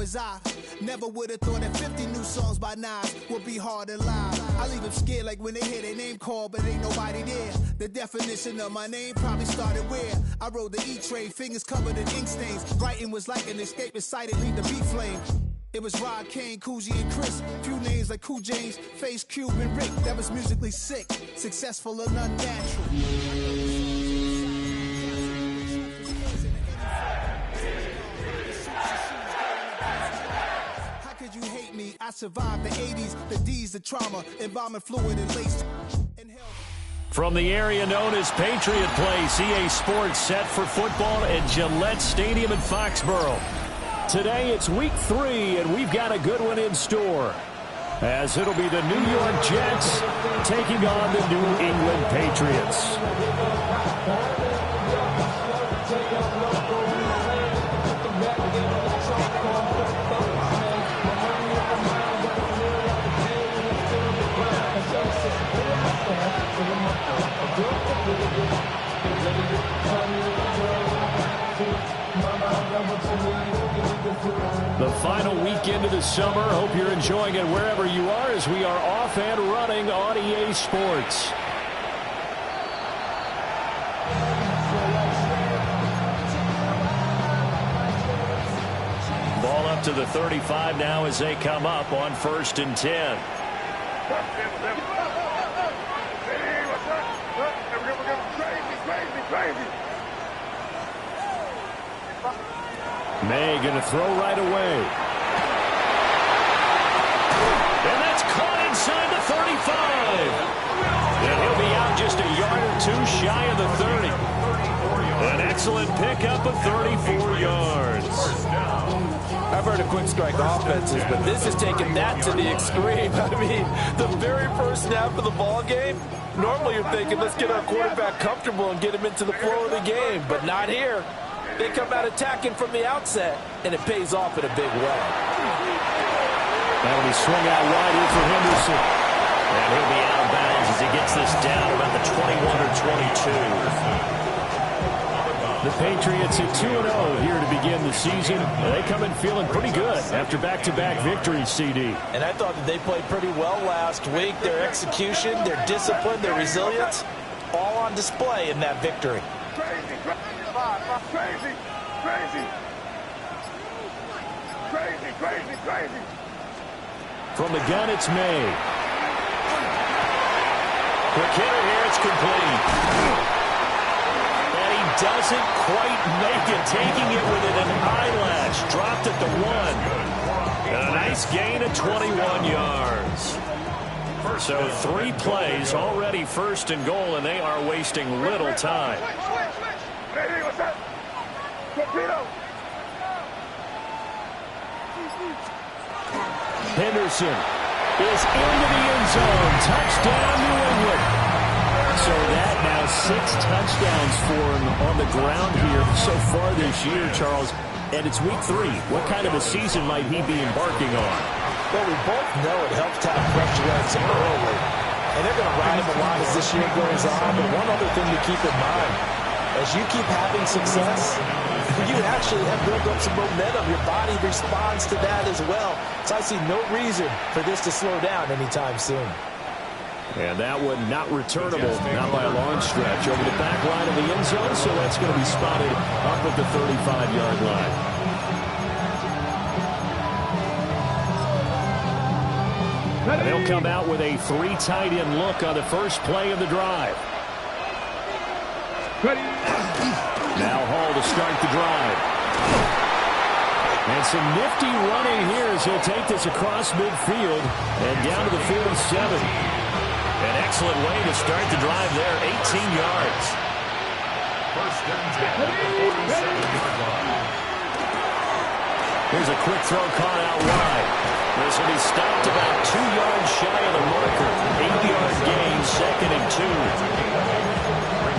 was I. Never would have thought that 50 new songs by Nas would be hard to live. I leave them scared like when they hear their name called, but ain't nobody there. The definition of my name probably started where I rode the E-train, fingers covered in ink stains. Writing was like an escape excited, leave the beat flame. It was Rod, Kane, Coogee, and Chris. Few names like Cool James, Face, Cube, and Rick. That was musically sick, successful and unnatural. How could you hate me? I survived the 80s, the D's, the trauma, embalming fluid and laced. From the area known as Patriot Place, EA Sports set for football at Gillette Stadium in Foxborough. Today it's week 3, and we've got a good one in store, as it'll be the New York Jets taking on the New England Patriots. The final weekend of the summer. Hope you're enjoying it wherever you are, as we are off and running on EA Sports. Ball up to the 35 now as they come up on 1st and 10. May going to throw right away. And that's caught inside the 35. And he'll be out just a yard or two shy of the 30. An excellent pickup of 34 yards. I've heard of quick strike offenses, but this is taking that to the extreme. I mean, the very first snap of the ball game, normally you're thinking, let's get our quarterback comfortable and get him into the flow of the game, but not here. They come out attacking from the outset, and it pays off in a big way. That'll be swung out wide here for Henderson. And he'll be out of bounds as he gets this down about the 21 or 22. The Patriots at 2-0 here to begin the season. They come in feeling pretty good after back-to-back victories, CD. And I thought that they played pretty well last week. Their execution, their discipline, their resilience, all on display in that victory. Crazy. From the gun, it's May. McKinnon here, it's complete. And he doesn't quite make it, taking it within an eyelash. Dropped at the 1. And a nice gain of 21 yards. So 3 plays, already 1st and goal, and they are wasting little time. Henderson is into the end zone. Touchdown, New England. So that now 6 touchdowns for him on the ground here so far this year, Charles. And it's week 3. What kind of a season might he be embarking on? Well, we both know it helps to have fresh legs early. And they're going to ride him a lot as this year goes on. But one other thing to keep in mind, as you keep having success, you actually have built up some momentum. Your body responds to that as well. So I see no reason for this to slow down anytime soon. And that one not returnable, not by a long stretch. Over the back line of the end zone, so that's going to be spotted up at the 35-yard line. They'll come out with a 3 tight end look on the first play of the drive. Now Hall to start the drive. And some nifty running here as he'll take this across midfield and down to the 47. An excellent way to start the drive there, 18 yards. First and 10 at the 47-yard line. Here's a quick throw caught out wide. This will be stopped about 2 yards shy of the marker. 8-yard gain, 2nd and 2.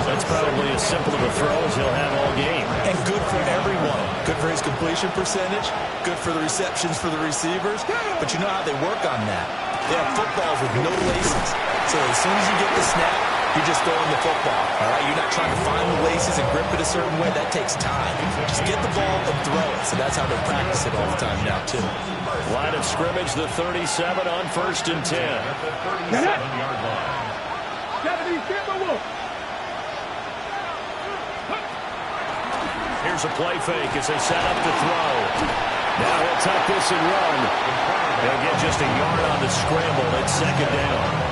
That's probably as simple of a throw as he'll have all game. And good for everyone. Good for his completion percentage. Good for the receptions for the receivers. But you know how they work on that. They have footballs with no laces. So as soon as you get the snap, You're just throwing the football, all right? You're not trying to find the laces and grip it a certain way. That takes time. Just get the ball and throw it. So that's how they practice it all the time now, too. Line of scrimmage, the 37 on 1st and 10. 37-yard line. Here's a play fake as they set up to throw. Now he'll tuck this and run. They'll get just a yard on the scramble. It's 2nd down.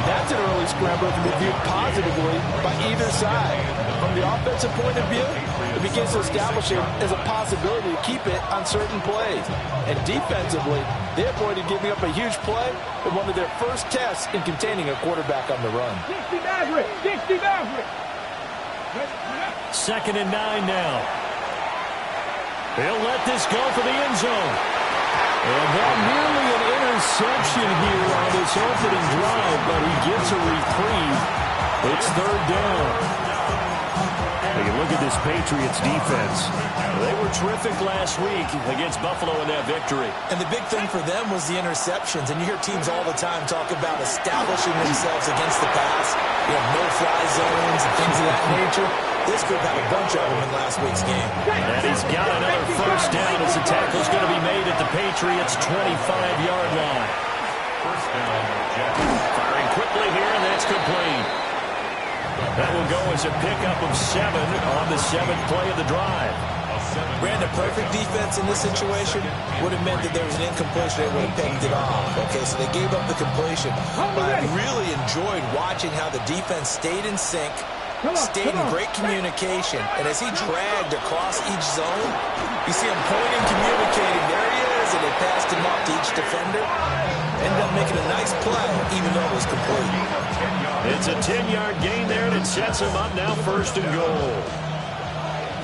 That's an early scramble to be viewed positively by either side. From the offensive point of view, it begins to establish it as a possibility to keep it on certain plays. And defensively, they avoided giving up a huge play in one of their first tests in containing a quarterback on the run. 2nd and 9 now. He'll let this go for the end zone. And that nearly an interception here on this opening drive, but he gets a reprieve. It's 3rd down. Hey, look at this Patriots defense. They were terrific last week against Buffalo in that victory. And the big thing for them was the interceptions. And you hear teams all the time talk about establishing themselves against the pass. You have no-fly zones and things of that nature. This group had a bunch of them in last week's game. And he's got another 1st down as the tackle's going to be made at the Patriots' 25-yard line. 1st down, Jets. Firing quickly here, and that's complete. That will go as a pickup of 7 on the 7th play of the drive. Brandon, perfect defense in this situation would have meant that there was an incompletion. They would have picked it off. Okay, so they gave up the completion. But I really enjoyed watching how the defense stayed in sync, stayed in great communication, and as he dragged across each zone, you see him pointing, communicating. There he is, and they passed him off to each defender. Ended up making a nice play, even though it was complete. It's a 10-yard gain there, and it sets him up now 1st and goal.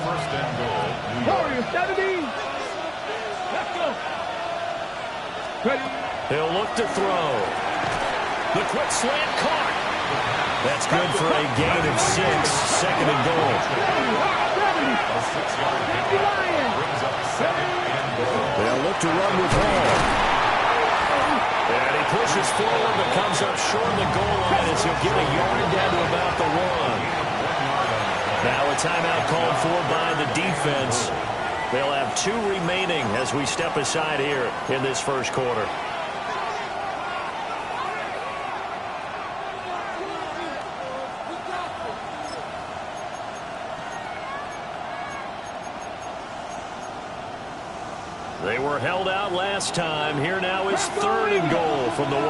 1st and goal. He'll look to throw. The quick slant caught. That's good for a gain of 6, 2nd and goal. A 6-yard gain brings up 2nd and goal. They'll look to run with Hall. And he pushes forward but comes up short of the goal line as he'll get a yard down to about the 1. Now a timeout called for by the defense. They'll have 2 remaining as we step aside here in this 1st quarter. They were held out last time. Here now is 3rd and goal from the 1.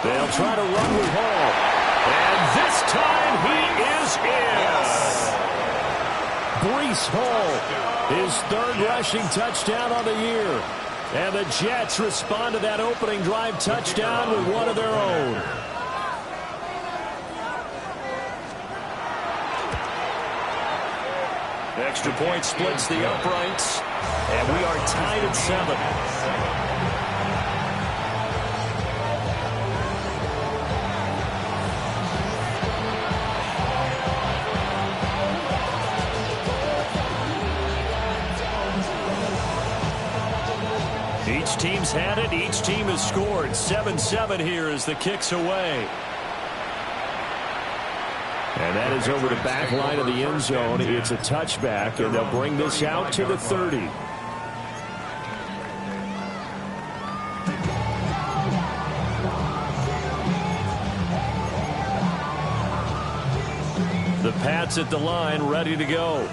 They'll try to run with Hall. And this time he is in. Breece Hall, his 3rd rushing touchdown on the year. And the Jets respond to that opening drive touchdown with one of their own. Extra point splits the uprights, and we are tied at 7. Each team's had it. Each team has scored. 7-7 here as the kick's away. And that is over the back line of the end zone. It's a touchback, and they'll bring this out to the 30. The Pats at the line, ready to go.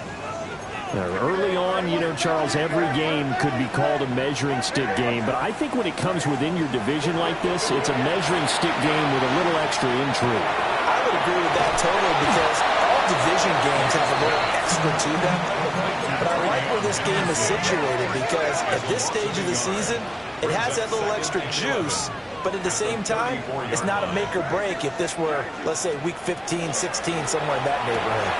Now, early on, you know, Charles, every game could be called a measuring stick game. But I think when it comes within your division like this, it's a measuring stick game with a little extra intrigue. I would agree with that totally because all division games have a little extra to them. But I like where this game is situated because at this stage of the season, it has that little extra juice. But at the same time, it's not a make or break if this were, let's say, week 15, 16, somewhere in that neighborhood.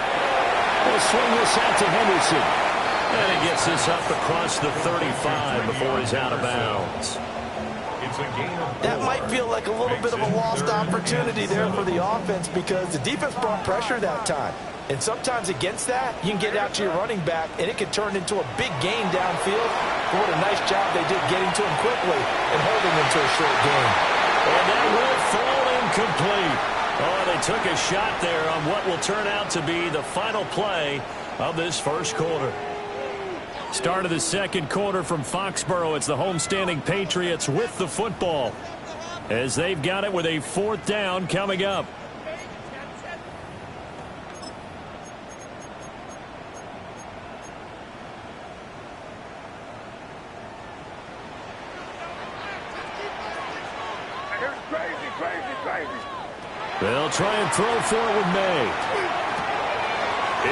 They'll swing this out to Henderson. And he gets this up across the 35 before he's out of bounds. That might feel like a little bit of a lost opportunity there for the offense because the defense brought pressure that time. And sometimes against that, you can get out to your running back, and it can turn into a big gain downfield. But what a nice job they did getting to him quickly and holding him to a short gain. And that will fall incomplete. Oh, they took a shot there on what will turn out to be the final play of this first quarter. Start of the second quarter from Foxborough. It's the homestanding Patriots with the football, as they've got it with a 4th down coming up. They'll try and throw for it with May.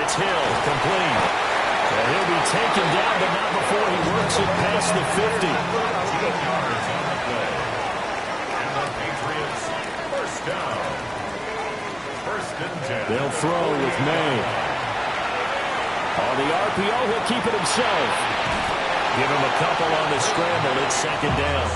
It's Hill, complete. And he'll be taken down, but not before he works it past the 50. They'll throw with May. On the RPO, he'll keep it himself. Give him a couple on the scramble. It's 2nd down.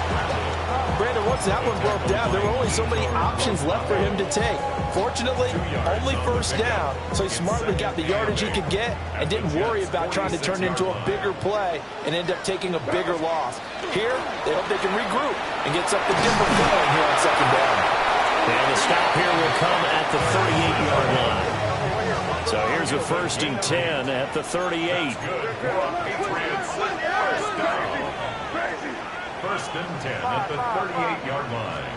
Brandon, once that one broke down, there were only so many options left for him to take. Fortunately, only 1st down, so he smartly got the yardage he could get and didn't worry about trying to turn it into a bigger play and end up taking a bigger loss. Here, they hope they can regroup and get something different going here on 2nd down. And the stop here will come at the 38-yard line. So here's a 1st and 10 at the 38. 1st and 10 at the 38-yard line.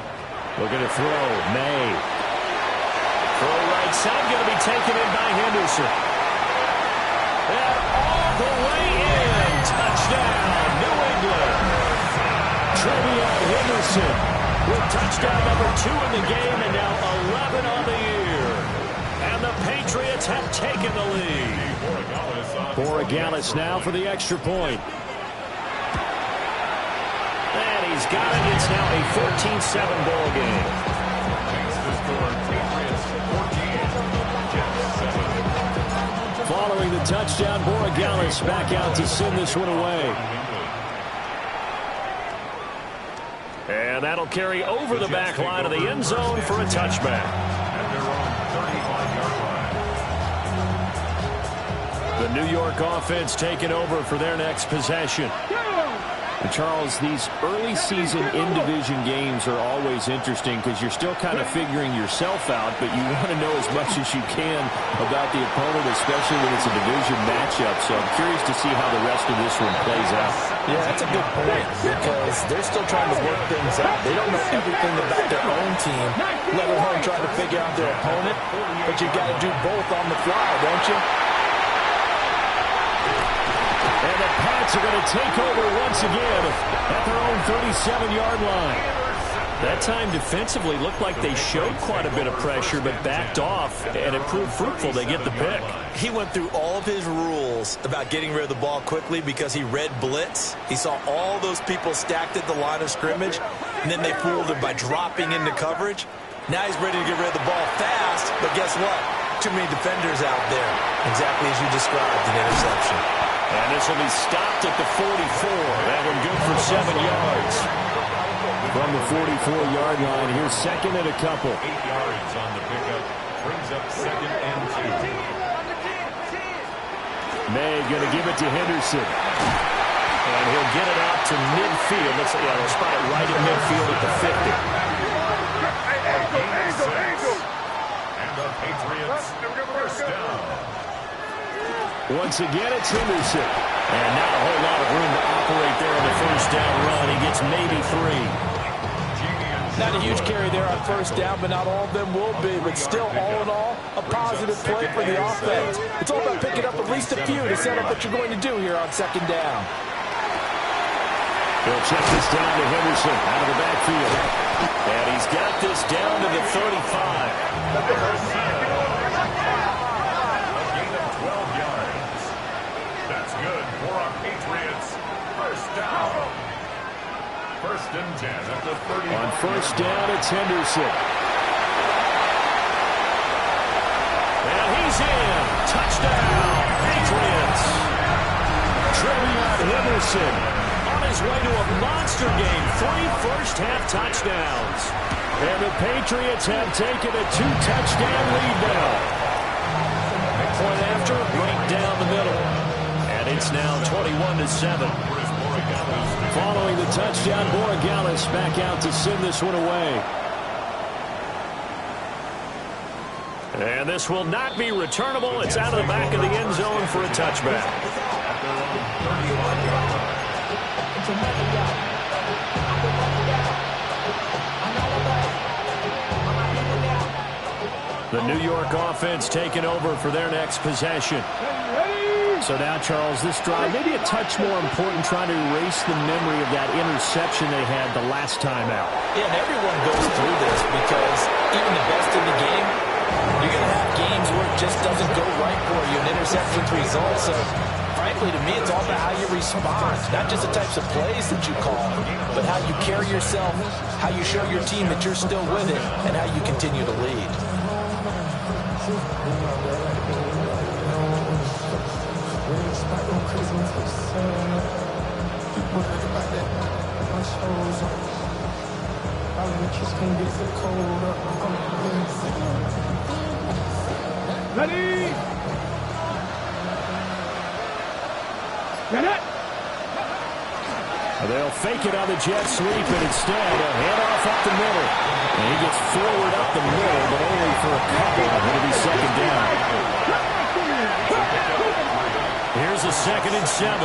Looking to throw. May. Throw right side. Going to be taken in by Henderson. And all the way in. Touchdown, New England. Trevion Henderson with touchdown number 2 in the game, and now 11 on the year. And the Patriots have taken the lead. Borregales now for the extra point. He's got it. It's now a 14-7 ball game. Following the touchdown, Borregales back out to send this one away. And that'll carry over the back line of the end zone for a touchback. The New York offense taking over for their next possession. And Charles, these early season in-division games are always interesting because you're still kind of figuring yourself out, but you want to know as much as you can about the opponent, especially when it's a division matchup. So I'm curious to see how the rest of this one plays out. Yeah, that's a good point because they're still trying to work things out. They don't know everything about their own team, let alone trying to figure out their opponent. But you got to do both on the fly, don't you? And the Pats are going to take over once again at their own 37-yard line. That time defensively looked like they showed quite a bit of pressure but backed off, and it proved fruitful. They get the pick. He went through all of his rules about getting rid of the ball quickly because he read blitz. He saw all those people stacked at the line of scrimmage, and then they fooled him by dropping into coverage. Now he's ready to get rid of the ball fast, but guess what? Too many defenders out there. Exactly as you described, an interception. And this will be stopped at the 44. That one good for 7 yards. From the 44-yard line, here's 2nd and a couple. 8 yards on the pickup. Brings up 2nd and 2. May going to give it to Henderson. And he'll get it out to midfield. Looks like they'll spot it right at midfield at the 50. And the Patriots first down. Once again, it's Henderson. And not a whole lot of room to operate there on the first down run. He gets maybe 3. Not a huge carry there on first down, but not all of them will be. But still, all in all, a positive play for the offense. It's all about picking up at least a few to set up what you're going to do here on 2nd down. They'll check this down to Henderson out of the backfield. And he's got this down to the 35. First and 10 at the 30. On first down, it's Henderson. And he's in. Touchdown, Patriots. Trevion Henderson on his way to a monster game. 3 first-half touchdowns. And the Patriots have taken a 2-touchdown lead now. Point after, right down the middle. And it's now 21-7. Following the touchdown, Borregales back out to send this one away. And this will not be returnable. It's out of the back of the end zone for a touchback. The New York offense taking over for their next possession. So now, Charles, this drive, maybe a touch more important, trying to erase the memory of that interception they had the last time out. Yeah, and everyone goes through this because even the best in the game, you're going to have games where it just doesn't go right for you, and interceptions result. So, frankly, to me, it's all about how you respond, not just the types of plays that you call, but how you carry yourself, how you show your team that you're still with it, and how you continue to lead. Ready? Get it! They'll fake it on the jet sweep, and instead a handoff up the middle. And he gets forward up the middle, but only for a couple. It'll be second down. Here's a 2nd and 7.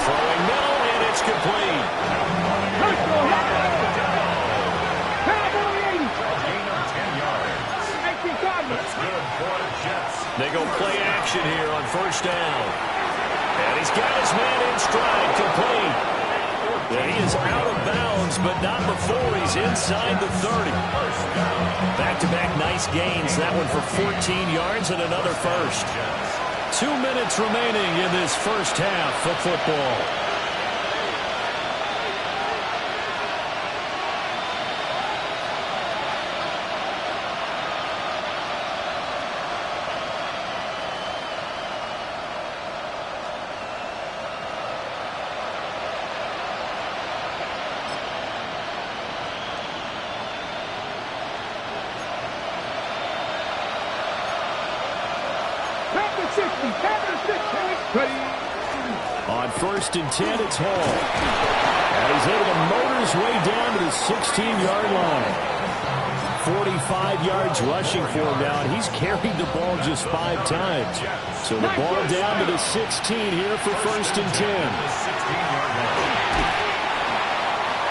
Throwing middle, and it's complete. They go play action here on first down. And he's got his man in stride, complete. And he is out of bounds, but not before he's inside the 30. Back-to-back nice gains. That one for 14 yards and another first. 2 minutes remaining in this first half of football. On 1st and 10, it's Hall. And he's able to motor his way down to the 16-yard line. 45 yards rushing for him now, and he's carried the ball just 5 times. So the ball down to the 16 here for 1st and 10.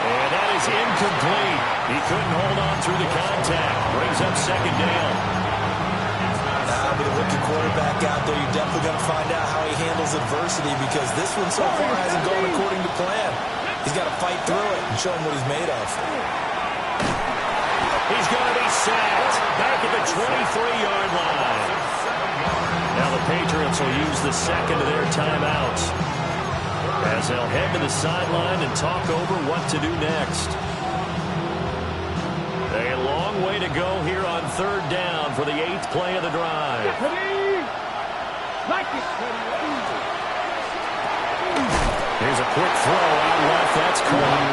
And that is incomplete. He couldn't hold on through the contact. Brings up 2nd down. With a rookie quarterback out there, you're definitely going to find out how he handles adversity, because this one so far hasn't gone according to plan. He's got to fight through it and show him what he's made of. He's going to be sacked back at the 23-yard line. Now the Patriots will use the second of their timeouts as they'll head to the sideline and talk over what to do next. A long way to go here on 3rd down for the 8th play of the drive. Here's a quick throw out left. That's caught.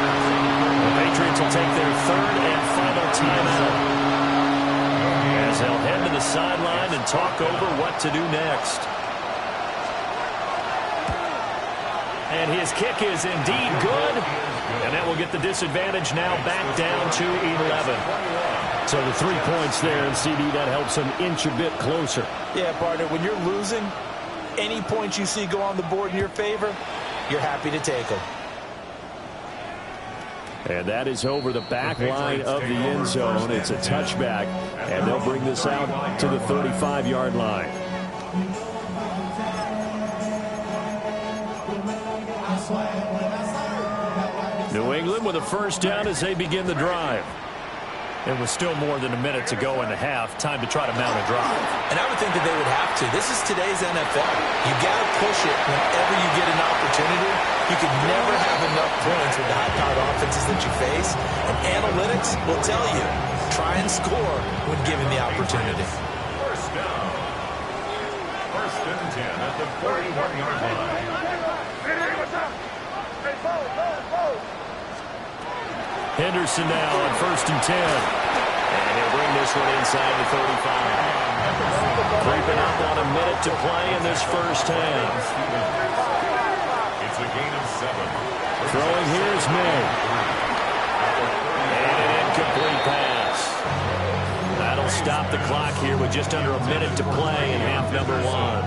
The Patriots will take their 3rd and final timeout as they'll head to the sideline and talk over what to do next. And his kick is indeed good. And that will get the disadvantage now back down to 11. So the 3 points there, and CD, that helps him inch a bit closer. Yeah, partner, when you're losing, any points you see go on the board in your favor, you're happy to take them. And that is over the back line of the end zone. It's a touchback, and they'll bring this out to the 35-yard line. New England with a first down as they begin the drive. It was still more than a minute to go in the half. Time to try to mount a drive. And I would think that they would have to. This is today's NFL. You got to push it whenever you get an opportunity. You can never have enough points with the high-powered offenses that you face. And analytics will tell you, try and score when given the opportunity. First down. 1st and 10 at the 41-yard line. Henderson now on 1st and 10. And he'll bring this one inside the 35. Creeping up on a minute to play in this first half. It's a gain of 7. Throwing here is May. And an incomplete pass. stop the clock here with just under a minute to play in half number one.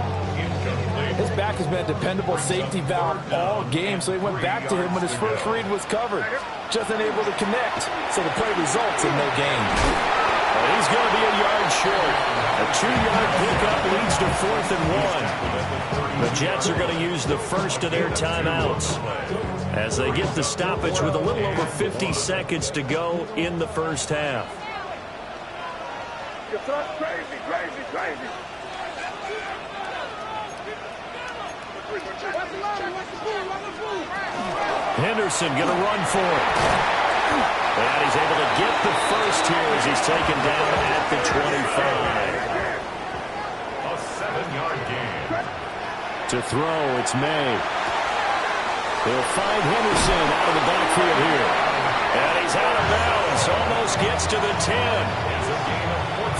His back has been a dependable safety valve all game, so he went back to him when his first read was covered. Just unable to connect, so the play results in no gain. Well, he's going to be a yard short. A 2-yard pickup leads to 4th and 1. The Jets are going to use the first of their timeouts as they get the stoppage with a little over 50 seconds to go in the first half. Crazy, crazy, crazy. Henderson going to run for it. And he's able to get the first here as he's taken down at the 25. A 7-yard gain. To throw, it's May. He'll find Henderson out of the backfield here. And he's out of bounds. Almost gets to the 10.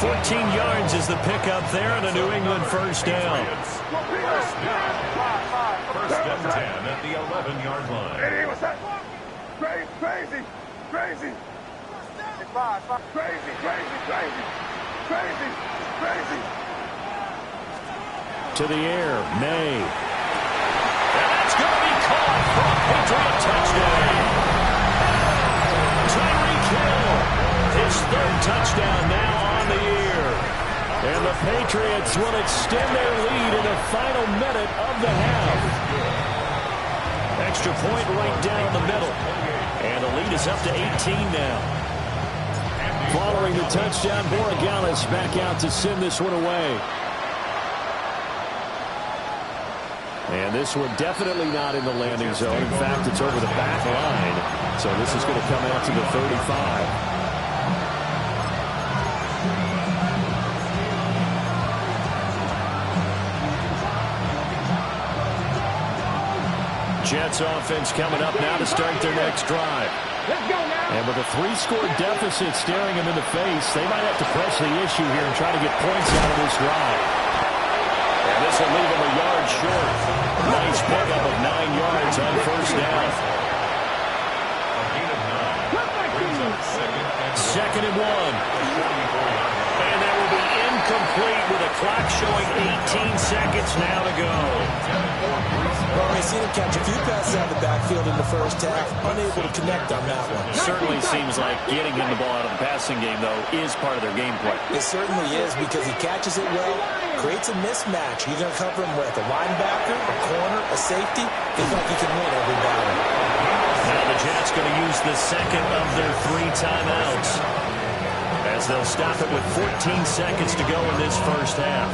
14 yards is the pickup there and a New England first down. First and 10 at the 11-yard line. Hey, what's that? Crazy, crazy, crazy. Crazy, crazy, crazy, crazy, crazy. To the air, May. That's going to be caught for a Patriot touchdown. Tyreek Hill, his 3rd touchdown now on the year. And the Patriots will extend their lead in the final minute of the half. Extra point right down the middle. And the lead is up to 18 now. Following the touchdown, Borregales back out to send this one away. And this one definitely not in the landing zone. In fact, it's over the back line. So this is going to come out to the 35. Jets offense coming up now to start their next drive. Let's go now. And with a 3-score deficit staring them in the face, they might have to press the issue here and try to get points out of this drive. And this will leave them a yard short. Nice pickup of 9 yards on first down. Second and 1. And that will be incomplete with a clock showing 18 seconds now to go. Well, we've seen him catch a few passes out of the backfield in the first half, unable to connect on that one. Certainly seems like getting him the ball out of the passing game, though, is part of their game plan. It certainly is because he catches it well, creates a mismatch. He's going to cover him with a linebacker, a corner, a safety. Feels like he can win every battle. Now the Jets going to use the second of their 3 timeouts as they'll stop it with 14 seconds to go in this first half.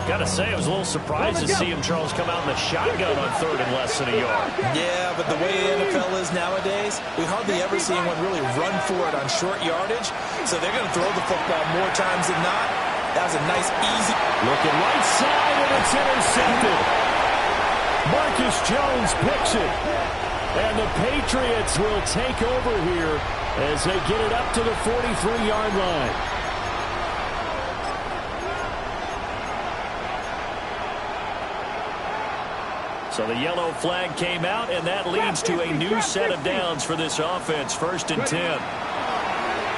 Got to say, I was a little surprised to see him, Charles, come out in the shotgun on 3rd and less than a yard. Yeah, but the way the NFL is nowadays, we hardly ever see anyone really run for it on short yardage. So they're going to throw the football more times than not. That was a nice, easy... Looking right side, and it's intercepted. Marcus Jones picks it. And the Patriots will take over here as they get it up to the 43-yard line. So the yellow flag came out, and that leads to a new set of downs for this offense. 1st and 10.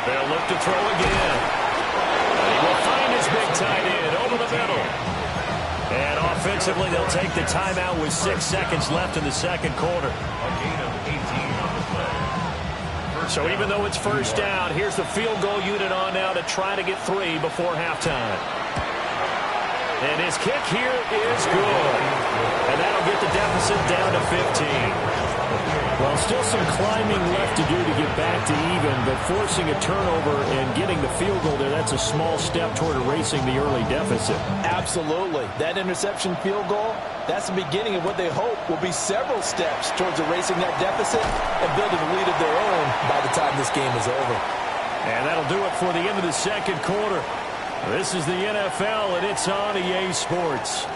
They'll look to throw again. And he will find his big tight end over the middle. And offensively, they'll take the timeout with 6 seconds left in the second quarter. A gain of 18 on the play. So even though it's first down, here's the field goal unit on now to try to get 3 before halftime. And his kick here is good. And that'll get the deficit down to 15. Well, still some climbing left to do to get back to even, but forcing a turnover and getting the field goal there, that's a small step toward erasing the early deficit. Absolutely. That interception field goal, that's the beginning of what they hope will be several steps towards erasing that deficit and building a lead of their own by the time this game is over. And that'll do it for the end of the second quarter. This is the NFL, and it's on EA Sports.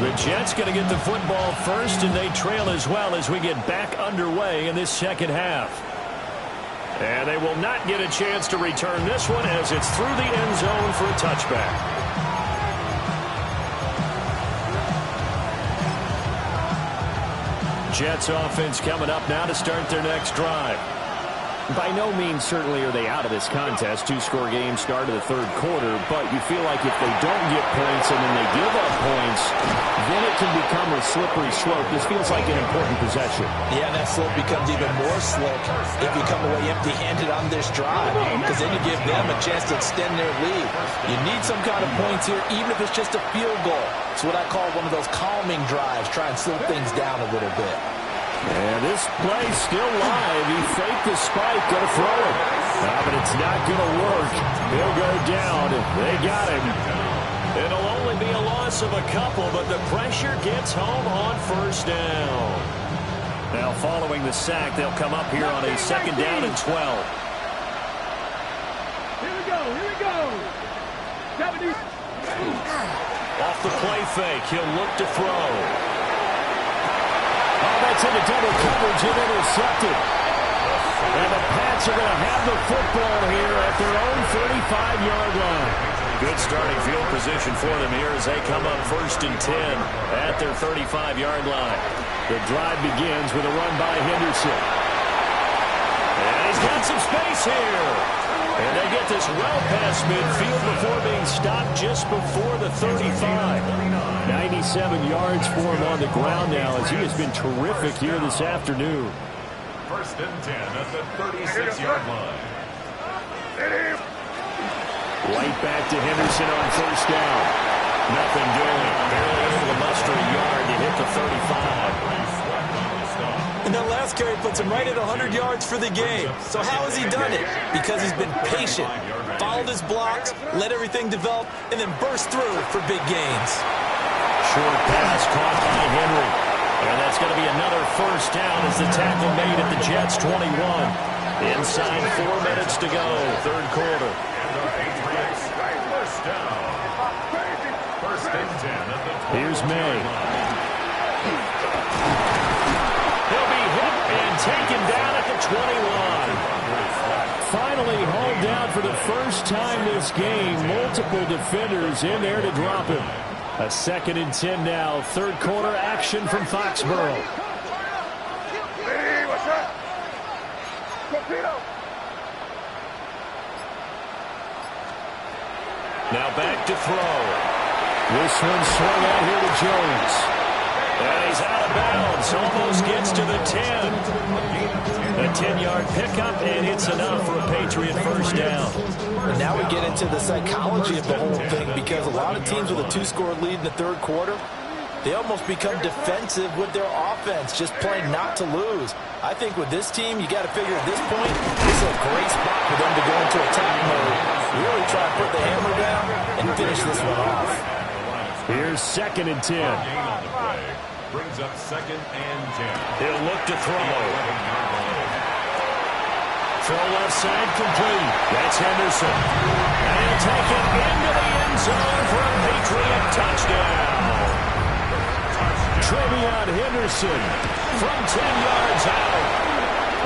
The Jets going to get the football first, and they trail as well as we get back underway in this second half. And they will not get a chance to return this one as it's through the end zone for a touchback. Jets offense coming up now to start their next drive. By no means certainly are they out of this contest. Two-score game start of the third quarter, but you feel like if they don't get points and then they give up points, then it can become a slippery slope. This feels like an important possession. Yeah, and that slope becomes even more slick if you come away empty-handed on this drive, because then you give them a chance to extend their lead. You need some kind of points here, even if it's just a field goal. It's what I call one of those calming drives, try and slow things down a little bit. And this play's still live. He faked the spike, going to throw it. But it's not going to work. He'll go down. They got him. It'll only be a loss of a couple, but the pressure gets home on first down. Now following the sack, they'll come up here on a second down and 12. Here we go. 70. Off the play fake, he'll look to throw. Oh, that's into double coverage and intercepted. And the Pats are going to have the football here at their own 35-yard line. Good starting field position for them here as they come up 1st and 10 at their 35-yard line. The drive begins with a run by Henderson. And he's got some space here. And they get this well past midfield before being stopped just before the 35. 97 yards for him on the ground now as he has been terrific here this afternoon. 1st and 10 at the 36-yard line. Right back to Henderson on 1st down. Nothing doing. Barely able to muster a yard to hit the 35. And that last carry puts him right at 100 yards for the game. So how has he done it? Because he's been patient, followed his blocks, let everything develop, and then burst through for big gains. Short pass caught by Henry. And that's going to be another 1st down as the tackle made at the Jets 21. Inside 4 minutes to go, third quarter. And the Patriots, 1st down. 1st and 10 at the 20. Here's May. He'll be hit and taken down at the 21. Finally hauled down for the first time this game. Multiple defenders in there to drop him. A 2nd and 10 now. Third quarter action from Foxborough. Now back to throw. This one swung out here to Jones. And he's out of bounds. Almost gets to the 10. A 10-yard pickup, and it's enough for a Patriot 1st down. And now we get into the psychology of the whole thing, because a lot of teams with a 2-score lead in the third quarter, they almost become defensive with their offense, just playing not to lose. I think with this team, you got to figure at this point, this is a great spot for them to go into attack mode, really try to put the hammer down and finish this one off. Here's 2nd and 10. Brings up 2nd and 10. He'll look to throw. Throw left side complete. That's Henderson. And he'll take it into the end zone for a Patriot touchdown. Trevion Henderson from 10 yards out.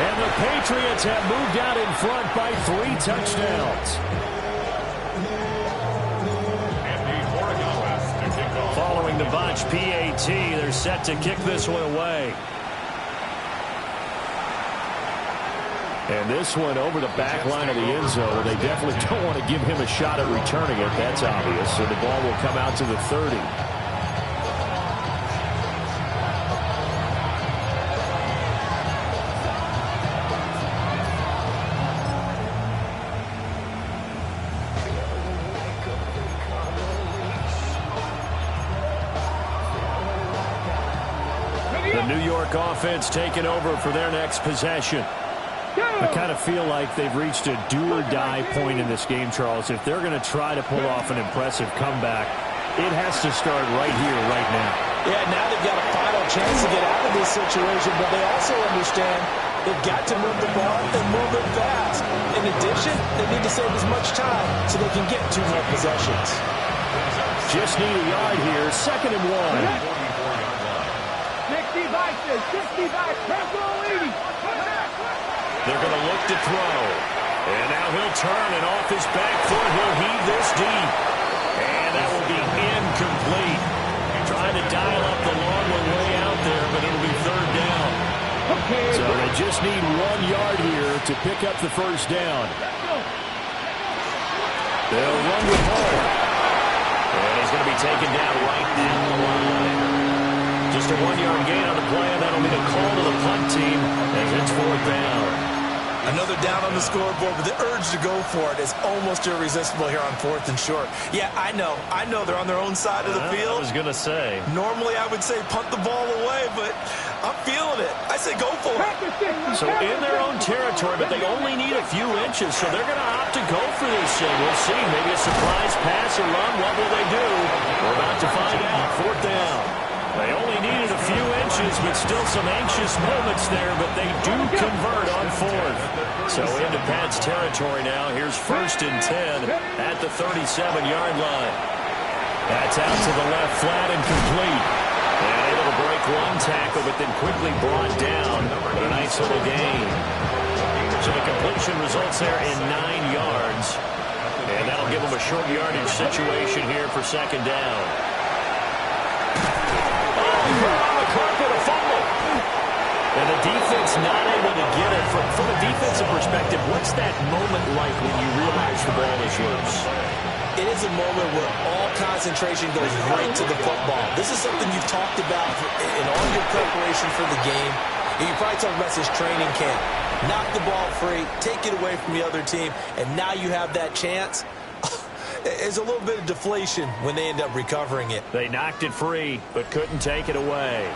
And the Patriots have moved out in front by 3 touchdowns. Following the botch PAT, they're set to kick this one away. And this one over the back line of the end zone. They definitely don't want to give him a shot at returning it. That's obvious. So the ball will come out to the 30. The New York offense taking over for their next possession. I kind of feel like they've reached a do-or-die point in this game, Charles. If they're going to try to pull off an impressive comeback, it has to start right here, right now. Yeah, now they've got a final chance to get out of this situation, but they also understand they've got to move the ball and move it fast. In addition, they need to save as much time so they can get 2 more possessions. Just need a yard here, 2nd and 1. 65, Temple 80. They're going to look to throw. And now he'll turn, and off his back foot, he'll heave this deep. And that will be incomplete. Trying to dial up the long one way out there, but it'll be 3rd down. So they just need 1 yard here to pick up the first down. They'll run with Hall. And he's going to be taken down right down the line. Just a 1-yard gain on the play, and that'll be the call to the punt team as it's 4th down. Another down on the scoreboard, but the urge to go for it is almost irresistible here on 4th and short. Yeah, I know they're on their own side of the field. I was going to say. Normally I would say punt the ball away, but I'm feeling it. I say go for it. So in their own territory, but they only need a few inches, so they're going to opt to go for this. We'll see. Maybe a surprise pass or run. What will they do? We're about to find out. 4th down. They only needed a few inches, but still some anxious moments there, but they do convert on 4th. So into Pat's territory now. Here's 1st and 10 at the 37-yard line. That's out to the left, flat and complete. And able to break one tackle, but then quickly brought down. But a nice little gain. So the completion results there in 9 yards. And that'll give them a short yardage situation here for 2nd down. On the carpet, a fumble. And the defense not able to get it. From a defensive perspective, what's that moment like when you realize the ball is loose? It is a moment where all concentration goes right to the football. This is something you've talked about in all your preparation for the game. And you probably talked about this training camp. Knock the ball free, take it away from the other team, and now you have that chance. There's a little bit of deflation when they end up recovering it. They knocked it free, but couldn't take it away.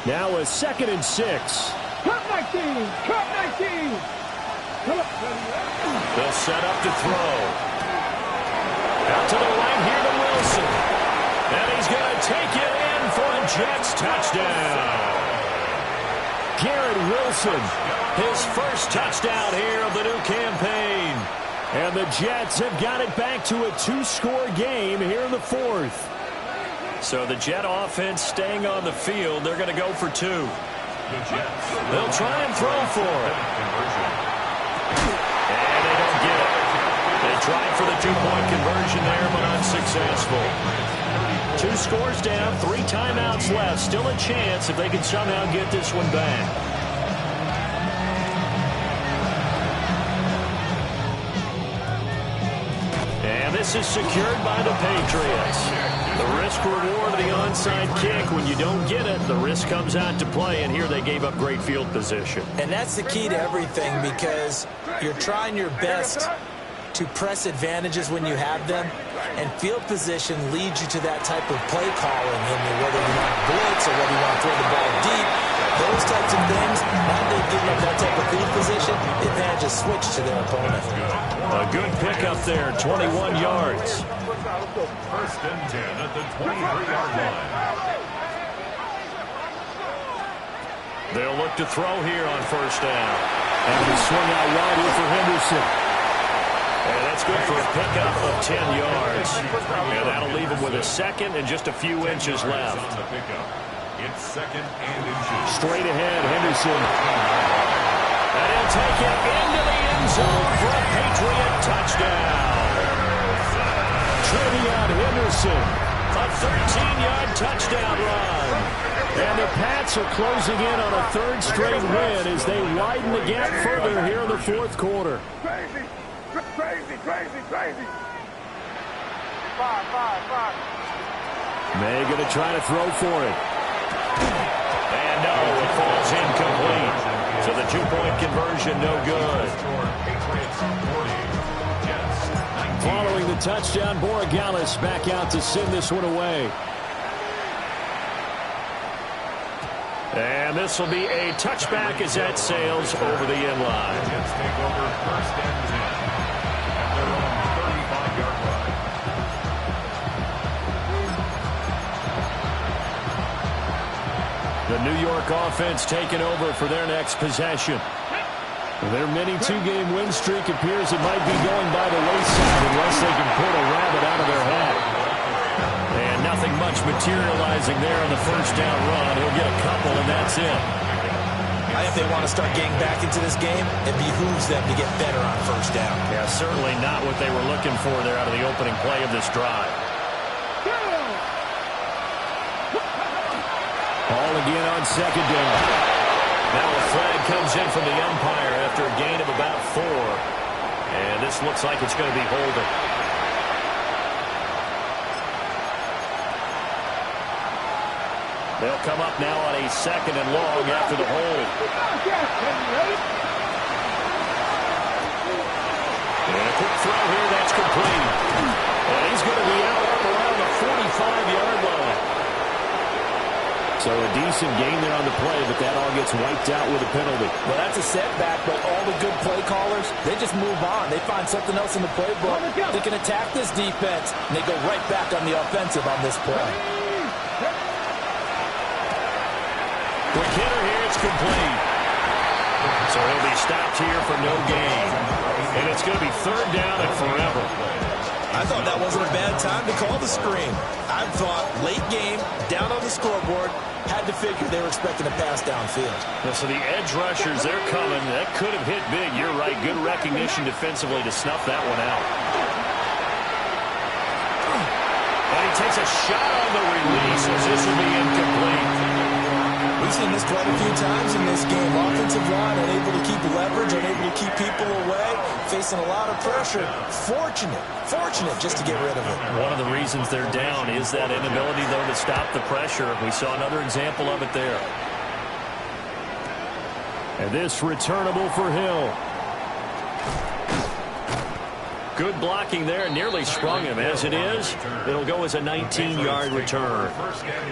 Now a 2nd and 6. Cut 19! Cut 19! They'll set up to throw. Out to the right here to Wilson. And he's going to take it in for a Jets touchdown. Garrett Wilson, his first touchdown here of the new campaign. And the Jets have got it back to a 2-score game here in the 4th. So the Jet offense staying on the field. They're going to go for 2. They'll try and throw for it. And they don't get it. They tried for the 2-point conversion there, but unsuccessful. 2 scores down, 3 timeouts left. Still a chance if they can somehow get this one back. And this is secured by the Patriots. The risk-reward of the onside kick. When you don't get it, the risk comes out to play, and here they gave up great field position. And that's the key to everything, because you're trying your best to press advantages when you have them, and field position leads you to that type of play calling, and whether you want to blitz or whether you want to throw the ball deep, those types of things, now they've given up that type of field position, the advantage is switched to their opponent. A good pickup there, 21 yards. 1st and 10 at the 23-yard line. They'll look to throw here on 1st down. And we swing out wide here for Henderson. And that's good for a pickup of 10 yards. And that'll leave him with a 2nd and just a few inches left. On the pickup. It's 2nd and inches. Straight ahead, Henderson. And he'll take it into the end zone for a Patriot touchdown. Trevion Henderson, a 13-yard touchdown run. And the Pats are closing in on a 3rd straight win as they widen the gap further here in the 4th quarter. Crazy! Crazy! Crazy! Crazy! 5. May going to try to throw for it. And no, it falls incomplete. So the 2-point conversion, no good. Following the touchdown, Borregales back out to send this one away. And this will be a touchback as that sails over the end line. Jets take over 1st and 10 at their own 35-yard line. The New York offense taking over for their next possession. Their mini 2-game win streak appears it might be going by the wayside unless they can pull a rabbit out of their hat. And nothing much materializing there on the 1st down run. He'll get a couple, and that's it. If they want to start getting back into this game, it behooves them to get better on first down. Yeah, certainly not what they were looking for there out of the opening play of this drive. Ball again on second down. Now a flag comes in from the umpire after a gain of about 4. And this looks like it's going to be holding. They'll come up now on a 2nd and long after the hold. And a quick throw here, that's complete. And he's going to be out up around the 45-yard line. So a decent gain there on the play, but that all gets wiped out with a penalty. Well, that's a setback, but all the good play callers, they just move on. They find something else in the playbook. They can attack this defense, and they go right back on the offensive on this play. Quick hitter here, it's complete. So he'll be stopped here for no gain. And it's going to be 3rd down and forever. I thought that wasn't a bad time to call the screen. I thought late game, down on the scoreboard, had to figure they were expecting a pass downfield. Yeah, so the edge rushers, they're coming. That could have hit big. You're right. Good recognition defensively to snuff that one out. And he takes a shot on the release as this will be incomplete. We've seen this quite a few times in this game. Offensive line unable to keep leverage, unable to keep people away, facing a lot of pressure. Fortunate just to get rid of it. One of the reasons they're down is that inability, though, to stop the pressure. We saw another example of it there. And this returnable for Hill. Good blocking there, nearly sprung him. As it is, it'll go as a 19-yard return.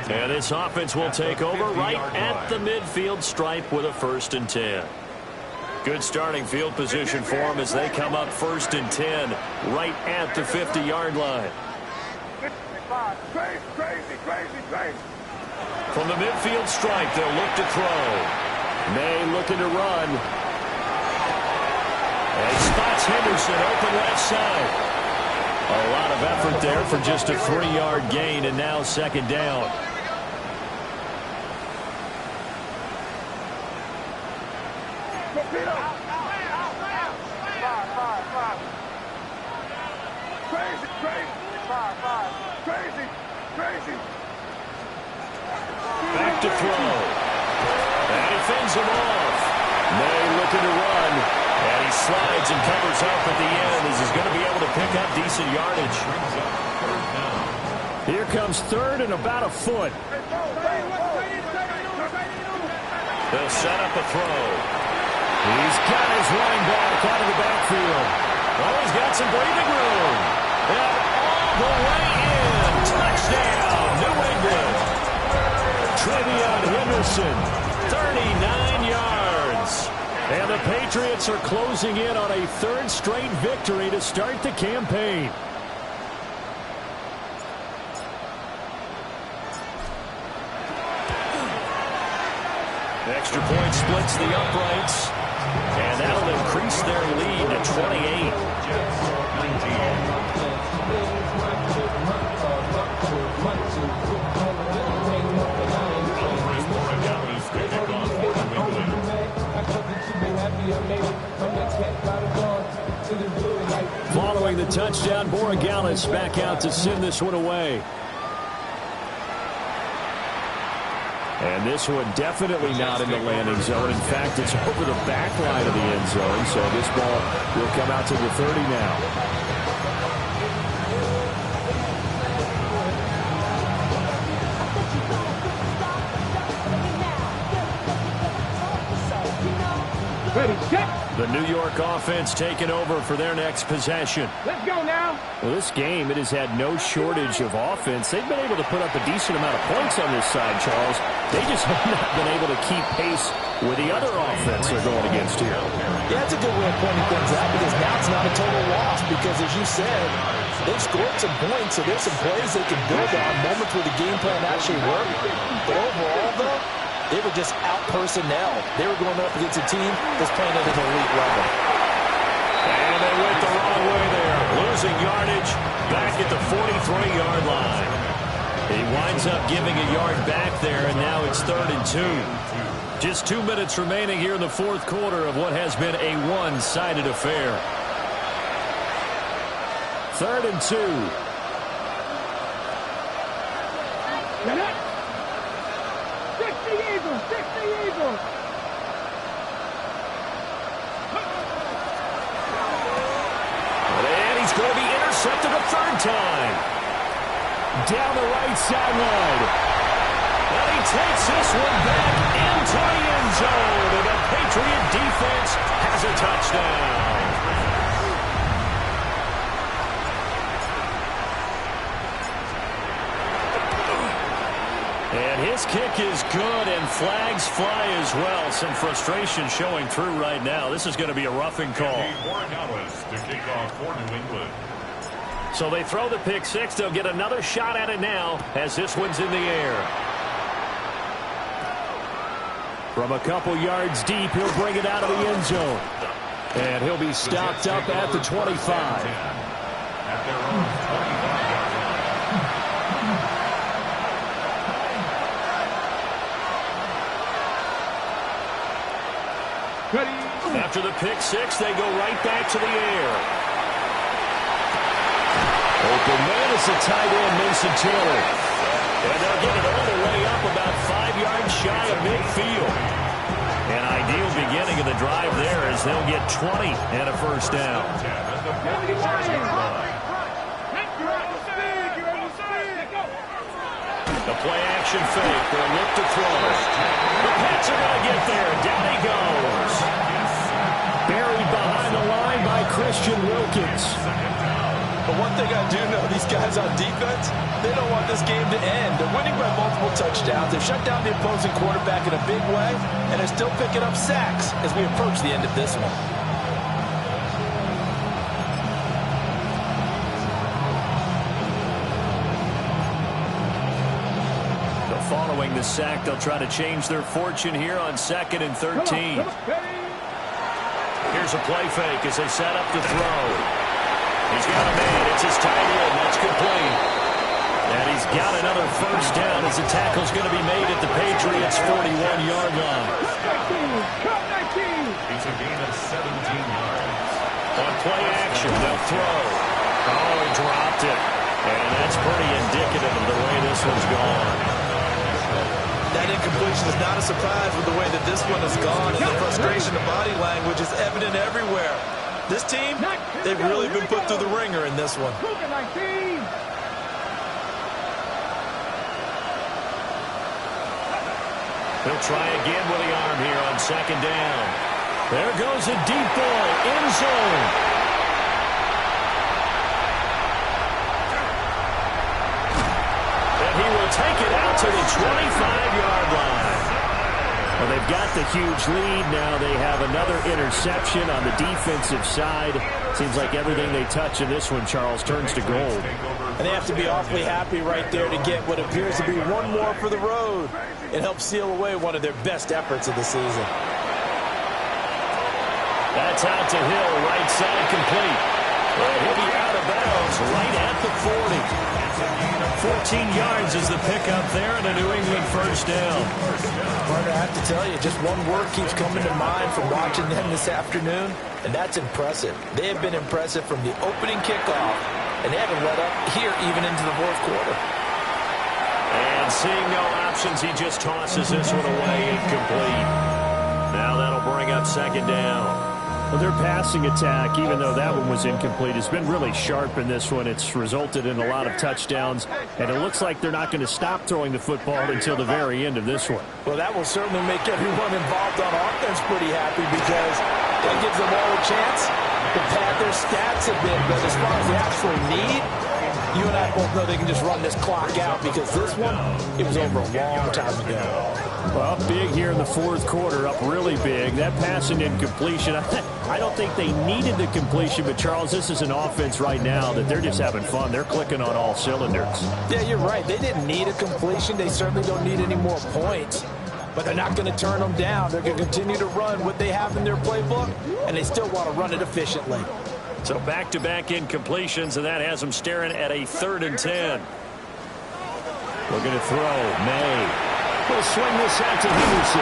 And this offense will take over right at the midfield stripe with a 1st and 10. Good starting field position for them as they come up 1st and 10 right at the 50-yard line. From the midfield stripe, they'll look to throw. May looking to run. And spots Henderson open left side. A lot of effort there for just a 3-yard gain, and now 2nd down. Back to throw. And he fends him off. May looking to run. And he slides and covers up at the end as he's going to be able to pick up decent yardage. Here comes 3rd and about a foot. They'll set up a throw. He's got his running back out of the backfield. Oh, he's got some breathing room. And all the way in. Touchdown, New England. Trevion Henderson, 39 yards. And the Patriots are closing in on a 3rd straight victory to start the campaign. Extra point splits the uprights. And that'll increase their lead to 28. Following the touchdown, Borregales back out to send this one away. And this one definitely not in the landing zone. In fact, it's over the back line of the end zone. So this ball will come out to the 30 now. Ready, set. The New York offense taking over for their next possession. Let's go now. Well, this game, it has had no shortage of offense. They've been able to put up a decent amount of points on this side, Charles. They just have not been able to keep pace with the other offense they're going against here. Yeah, that's a good way of pointing things out because now it's not a total loss because, as you said, they've scored some points, so there's some plays they can build on, moments where the game plan actually worked. But overall, though, they were just out-personnel. They were going up against a team that's playing at an elite level. And they went the wrong way there. Losing yardage back at the 43-yard line. He winds up giving a yard back there, and now it's 3rd and 2. Just 2 minutes remaining here in the fourth quarter of what has been a one-sided affair. 3rd and 2. Stick the Eagles! Stick the Eagles! And he's going to be intercepted a 3rd time. Down the right sideline. And he takes this one back into the end zone. And the Patriot defense has a touchdown. And his kick is good, and flags fly as well. Some frustration showing through right now. This is going to be a roughing call. To kick off for New England. So they throw the pick six. They'll get another shot at it now as this one's in the air. From a couple yards deep, he'll bring it out of the end zone. And he'll be stopped up at the 25. At their own 25-yard Ready? After the pick six, they go right back to the air. Open man is the tight end, Mason Taylor. And they'll get it all the way up about 5 yards shy of midfield. An ideal beginning of the drive there as they'll get 20 and a first down. The play action fake. They'll look to throw. The Pats are going to get there. Down he goes. Buried behind the line by Christian Wilkins. But one thing I do know, these guys on defense, they don't want this game to end. They're winning by multiple touchdowns. They've shut down the opposing quarterback in a big way, and they're still picking up sacks as we approach the end of this one. Following the sack, they'll try to change their fortune here on 2nd and 13. Here's a play fake as they set up to throw. He's got a man. It's his tight end. That's complete. And he's got another first down as the tackle's going to be made at the Patriots' 41-yard line. It's a gain of 17 yards. On play action, they'll throw. Oh, he dropped it. And that's pretty indicative of the way this one's gone. That incompletion is not a surprise with the way that this one has gone, and the frustration of body language is evident everywhere. This team, they've really been put through the ringer in this one. He'll try again with the arm here on 2nd down. There goes a deep ball, end zone. And he will take it out to the 25-yard line. Well, they've got the huge lead. Now they have another interception on the defensive side. Seems like everything they touch in this one, Charles, turns to gold. And they have to be awfully happy right there to get what appears to be one more for the road. It helps seal away one of their best efforts of the season. That's out to Hill, right side complete. Well, he'll be out of bounds right at the 40. 14 yards is the pickup there and a New England first down. Partner, I have to tell you, just one word keeps coming to mind from watching them this afternoon, and that's impressive. They have been impressive from the opening kickoff, and they haven't let up here even into the fourth quarter. And seeing no options, he just tosses this one away, incomplete. Now that'll bring up 2nd down. Well, their passing attack, even though that one was incomplete, has been really sharp in this one. It's resulted in a lot of touchdowns, and it looks like they're not going to stop throwing the football until the very end of this one. Well, that will certainly make everyone involved on offense pretty happy because that gives them all a chance to pad their stats a bit. But as far as the actual need, you and I both know they can just run this clock out because this one, it was over a long time ago. Well, big here in the fourth quarter, up really big. That passing incompletion, I don't think they needed the completion, but Charles, this is an offense right now that they're just having fun. They're clicking on all cylinders. Yeah, you're right. They didn't need a completion. They certainly don't need any more points, but they're not going to turn them down. They're going to continue to run what they have in their playbook, and they still want to run it efficiently. So back-to-back incompletions, and that has them staring at a 3rd and 10. Looking to throw. May will swing this out to Henderson.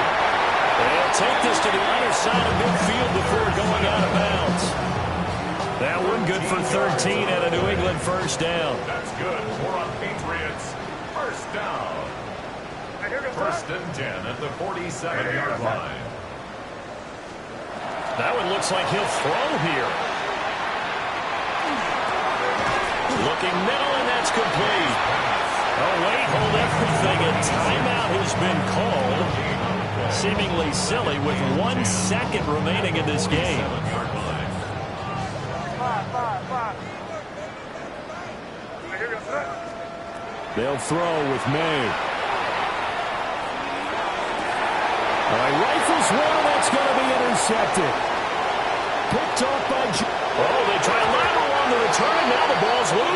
They'll take this to the other side of midfield before going out of bounds. That one good for 13 and a New England first down. That's good. More on Patriots. First down. First and 10 at the 47-yard line. That one looks like he'll throw here. Looking middle, and that's complete. Oh, wait, hold everything. A timeout has been called. Seemingly silly with 1 second remaining in this game. They'll throw with May. All right, rifles one, that's going to be intercepted. Picked off by... Oh, they try a lateral on the return, and now the ball's loose.